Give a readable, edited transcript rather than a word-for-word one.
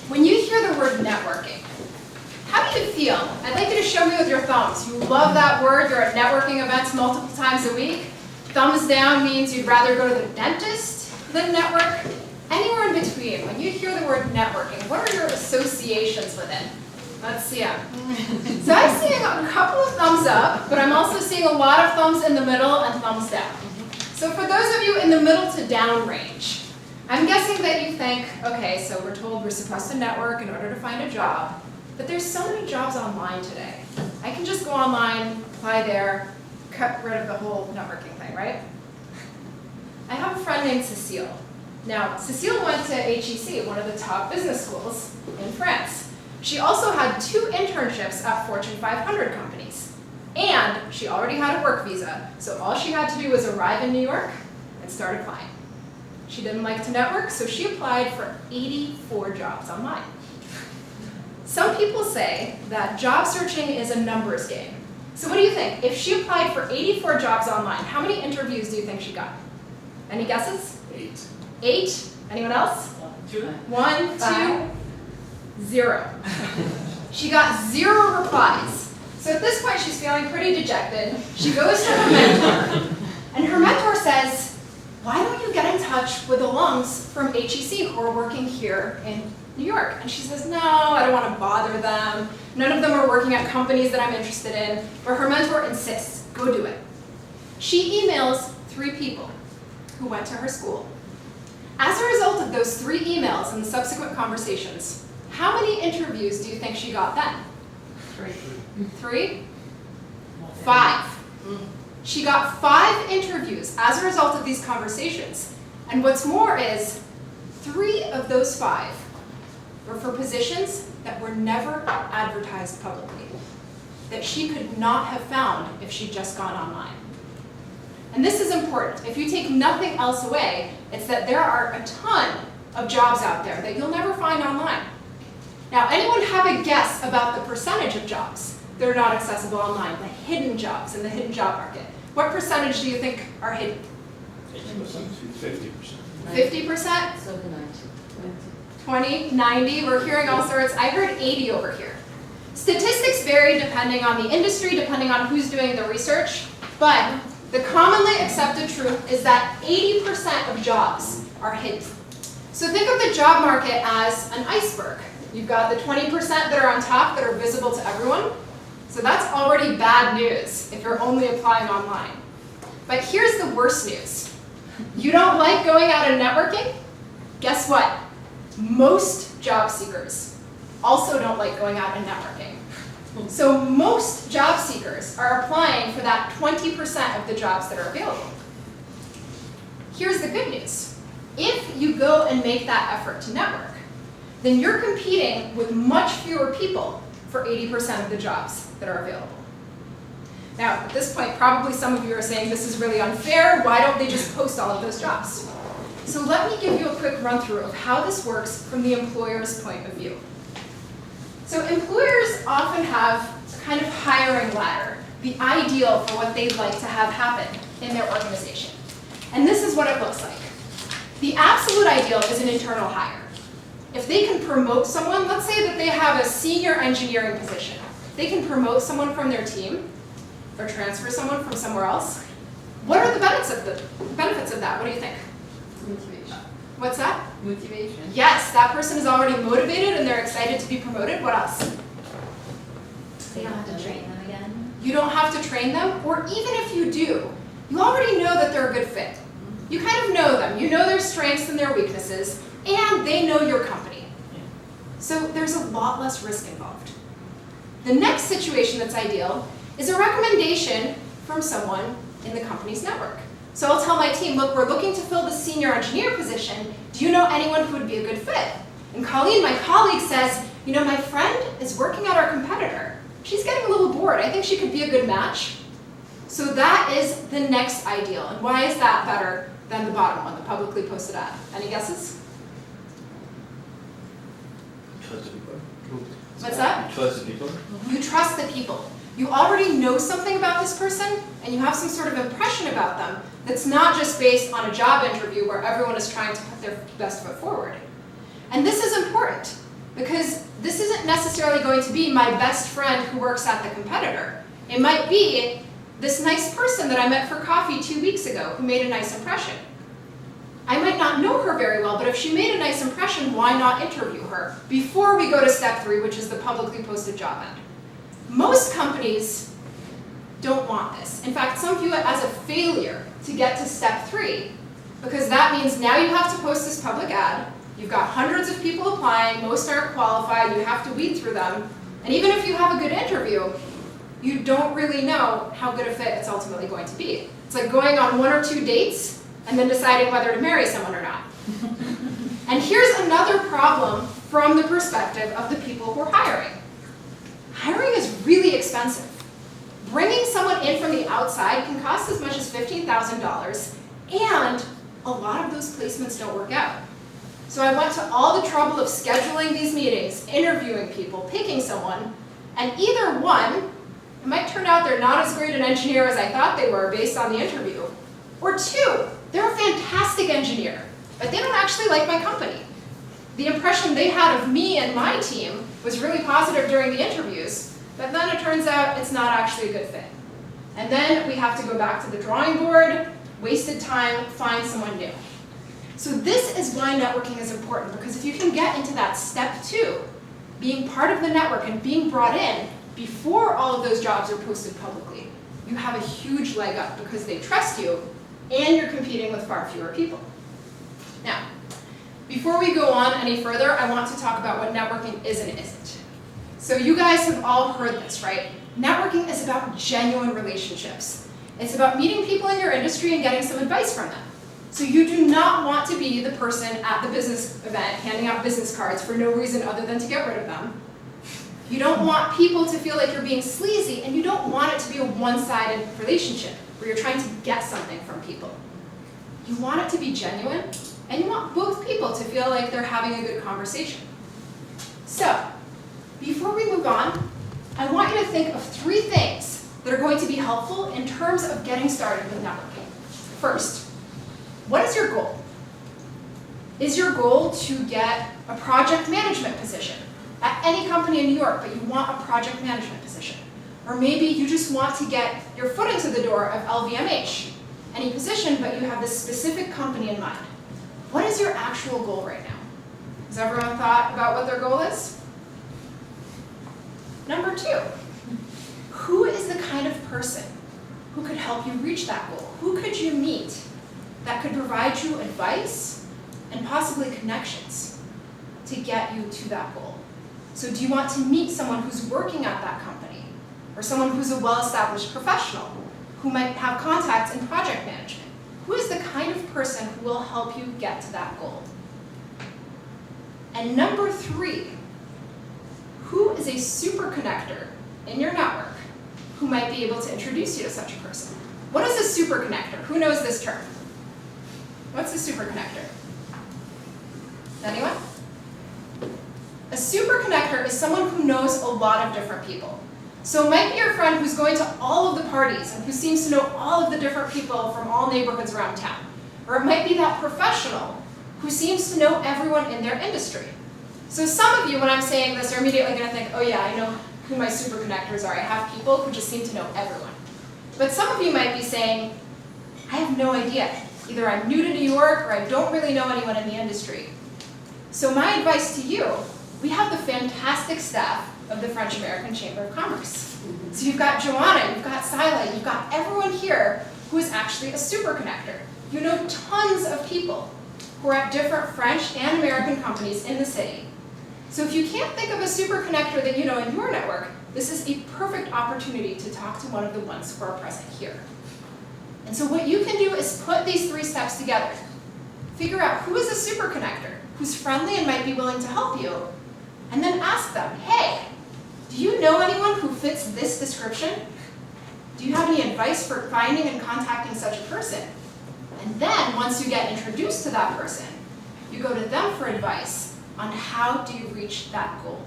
When you hear the word networking, how do you feel? I'd like you to show me with your thumbs. You love that word. You're at networking events multiple times a week. Thumbs down means you'd rather go to the dentist than network. Anywhere in between, when you hear the word networking, what are your associations with it? Let's see them. So I'm seeing a couple of thumbs up, but I'm also seeing a lot of thumbs in the middle and thumbs down. So for those of you in the middle to down range, I'm guessing that you think, okay, so we're told we're supposed to network in order to find a job, but there's so many jobs online today. I can just go online, apply there, cut rid of the whole networking thing, right? I have a friend named Cecile. Now, Cecile went to HEC, one of the top business schools in France. She also had 2 internships at Fortune 500 companies. And she already had a work visa, so all she had to do was arrive in New York and start applying. She didn't like to network, so she applied for 84 jobs online. Some people say that job searching is a numbers game. So what do you think? If she applied for 84 jobs online, how many interviews do you think she got? Any guesses? 8. 8? Anyone else? 2. 1, 2, 0. She got 0 replies. So at this point, she's feeling pretty dejected. She goes to her mentor, and her mentor says, why don't you get in touch with alums from HEC who are working here in New York? And she says, no, I don't want to bother them. None of them are working at companies that I'm interested in. But her mentor insists, go do it. She emails 3 people who went to her school. As a result of those 3 emails and the subsequent conversations, how many interviews do you think she got then? 3. 3? 5. She got 5 interviews as a result of these conversations. And what's more is, 3 of those 5 were for positions that were never advertised publicly, that she could not have found if she'd just gone online. And this is important. If you take nothing else away, it's that there are a ton of jobs out there that you'll never find online. Now, anyone have a guess about the percentage of jobs that are not accessible online, the hidden jobs in the hidden job market? What percentage do you think are hidden? 50%. 50%? So the 90. 20, 90, we're hearing all sorts. I heard 80 over here. Statistics vary depending on the industry, depending on who's doing the research, but the commonly accepted truth is that 80% of jobs are hidden. So think of the job market as an iceberg. You've got the 20% that are on top that are visible to everyone. So that's already bad news if you're only applying online. But here's the worst news. You don't like going out and networking? Guess what? Most job seekers also don't like going out and networking. So most job seekers are applying for that 20% of the jobs that are available. Here's the good news. If you go and make that effort to network, then you're competing with much fewer people for 80% of the jobs that are available. Now, at this point, probably some of you are saying this is really unfair. Why don't they just post all of those jobs? So let me give you a quick run through of how this works from the employer's point of view. So employers often have a kind of hiring ladder, the ideal for what they'd like to have happen in their organization. And this is what it looks like. The absolute ideal is an internal hire. If they can promote someone, let's say that they have a senior engineering position. They can promote someone from their team or transfer someone from somewhere else. What are the benefits of that? What do you think? Motivation. What's that? Motivation. Yes, that person is already motivated and they're excited to be promoted. What else? So you don't have to train them again? You don't have to train them, or even if you do, you already know that they're a good fit. You kind of know them. You know their strengths and their weaknesses, and they know your company. So there's a lot less risk involved. The next situation that's ideal is a recommendation from someone in the company's network. So I'll tell my team, look, we're looking to fill the senior engineer position. Do you know anyone who would be a good fit? And Colleen, my colleague, says, you know, my friend is working at our competitor. She's getting a little bored. I think she could be a good match. So that is the next ideal. And why is that better than the bottom one, the publicly posted ad? Any guesses? Trust the people. What's that? Trust the people. You trust the people. You already know something about this person, and you have some sort of impression about them that's not just based on a job interview where everyone is trying to put their best foot forward. And this is important. Because this isn't necessarily going to be my best friend who works at the competitor. It might be this nice person that I met for coffee 2 weeks ago who made a nice impression. I might not know her very well, but if she made a nice impression, why not interview her before we go to step 3, which is the publicly posted job ad? Most companies don't want this. In fact, some view it as a failure to get to step 3, because that means now you have to post this public ad, you've got hundreds of people applying, most aren't qualified, you have to weed through them, and even if you have a good interview, you don't really know how good a fit it's ultimately going to be. It's like going on 1 or 2 dates and then deciding whether to marry someone or not. And here's another problem from the perspective of the people who are hiring. Hiring is really expensive. Bringing someone in from the outside can cost as much as $15,000, and a lot of those placements don't work out. So I went to all the trouble of scheduling these meetings, interviewing people, picking someone, and either one, it might turn out they're not as great an engineer as I thought they were based on the interview, or 2, they're a fantastic engineer, but they don't actually like my company. The impression they had of me and my team was really positive during the interviews, but then it turns out it's not actually a good fit. And then we have to go back to the drawing board, wasted time, find someone new. So this is why networking is important, because if you can get into that step 2, being part of the network and being brought in before all of those jobs are posted publicly, you have a huge leg up because they trust you and you're competing with far fewer people. Now, before we go on any further, I want to talk about what networking is and isn't. So you guys have all heard this, right? Networking is about genuine relationships. It's about meeting people in your industry and getting some advice from them. So you do not want to be the person at the business event handing out business cards for no reason other than to get rid of them. You don't want people to feel like you're being sleazy, and you don't want it to be a one-sided relationship where you're trying to get something from people. You want it to be genuine, and you want both people to feel like they're having a good conversation. So, before we move on, I want you to think of 3 things that are going to be helpful in terms of getting started with networking. First, what is your goal? Is your goal to get a project management position at any company in New York, but you want a project management position? Or maybe you just want to get your foot into the door of LVMH, any position, but you have this specific company in mind. What is your actual goal right now? Has everyone thought about what their goal is? Number 2, who is the kind of person who could help you reach that goal? Who could you meet that could provide you advice and possibly connections to get you to that goal? So do you want to meet someone who's working at that company, or someone who's a well-established professional who might have contacts in project management? Who is the kind of person who will help you get to that goal? And number 3, who is a super connector in your network who might be able to introduce you to such a person? What is a super connector? Who knows this term? What's a super connector? Anyone? A super connector is someone who knows a lot of different people. So it might be your friend who's going to all of the parties and who seems to know all of the different people from all neighborhoods around town. Or it might be that professional who seems to know everyone in their industry. So some of you, when I'm saying this, are immediately going to think, oh yeah, I know who my super connectors are. I have people who just seem to know everyone. But some of you might be saying, I have no idea. Either I'm new to New York or I don't really know anyone in the industry. So my advice to you, we have the fantastic staff of the French American Chamber of Commerce. So you've got Joanna, you've got Sila, you've got everyone here who is actually a super connector. You know tons of people who are at different French and American companies in the city. So if you can't think of a super connector that you know in your network, this is a perfect opportunity to talk to one of the ones who are present here. And so what you can do is put these 3 steps together. Figure out who is a super connector, who's friendly and might be willing to help you, and then ask them, hey, do you know anyone who fits this description? Do you have any advice for finding and contacting such a person? And then, once you get introduced to that person, you go to them for advice on how do you reach that goal.